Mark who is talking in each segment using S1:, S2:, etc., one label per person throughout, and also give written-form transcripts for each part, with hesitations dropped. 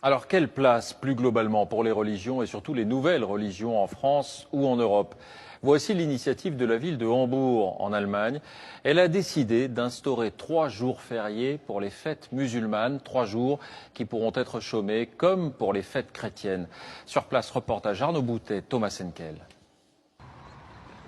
S1: Alors, quelle place, plus globalement, pour les religions et surtout les nouvelles religions en France ou en Europe? Voici l'initiative de la ville de Hambourg, en Allemagne. Elle a décidé d'instaurer 3 jours fériés pour les fêtes musulmanes, 3 jours qui pourront être chômés comme pour les fêtes chrétiennes. Sur place, reportage Arnaud Boutet, Thomas Henkel.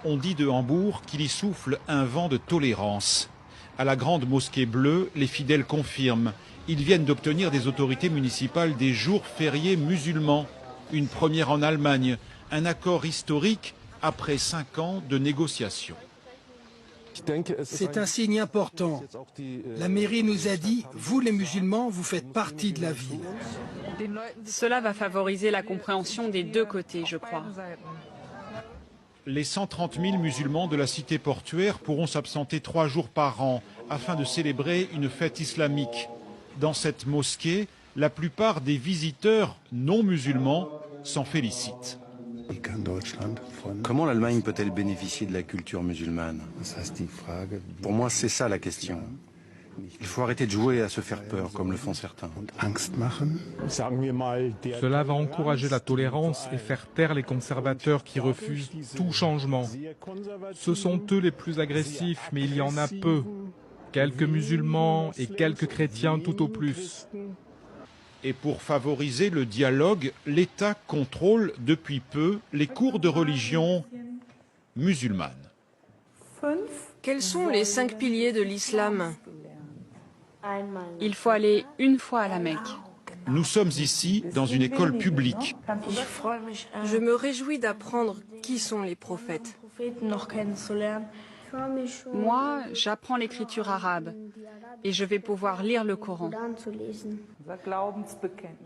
S2: On dit de Hambourg qu'il y souffle un vent de tolérance. À la grande mosquée bleue, les fidèles confirment. Ils viennent d'obtenir des autorités municipales des jours fériés musulmans. Une première en Allemagne, un accord historique après 5 ans de négociations.
S3: C'est un signe important. La mairie nous a dit, vous les musulmans, vous faites partie de la ville.
S4: Cela va favoriser la compréhension des deux côtés, je crois.
S2: Les 130 000 musulmans de la cité portuaire pourront s'absenter 3 jours par an afin de célébrer une fête islamique. Dans cette mosquée, la plupart des visiteurs non musulmans s'en félicitent.
S5: Comment l'Allemagne peut-elle bénéficier de la culture musulmane? Pour moi, c'est ça la question. Il faut arrêter de jouer à se faire peur, comme le font certains.
S6: Cela va encourager la tolérance et faire taire les conservateurs qui refusent tout changement. Ce sont eux les plus agressifs, mais il y en a peu. Quelques musulmans et quelques chrétiens tout au plus.
S2: Et pour favoriser le dialogue, l'État contrôle depuis peu les cours de religion musulmane.
S7: Quels sont les 5 piliers de l'islam?
S4: Il faut aller une fois à la Mecque.
S2: Nous sommes ici dans une école publique.
S7: Je me réjouis d'apprendre qui sont les prophètes.
S4: Moi, j'apprends l'écriture arabe et je vais pouvoir lire le Coran.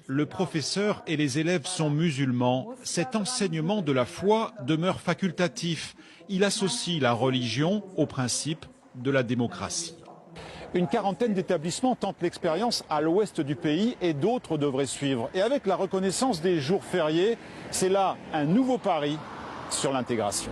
S2: Le professeur et les élèves sont musulmans. Cet enseignement de la foi demeure facultatif. Il associe la religion au principe de la démocratie. Une quarantaine d'établissements tentent l'expérience à l'ouest du pays et d'autres devraient suivre. Et avec la reconnaissance des jours fériés, c'est là un nouveau pari sur l'intégration.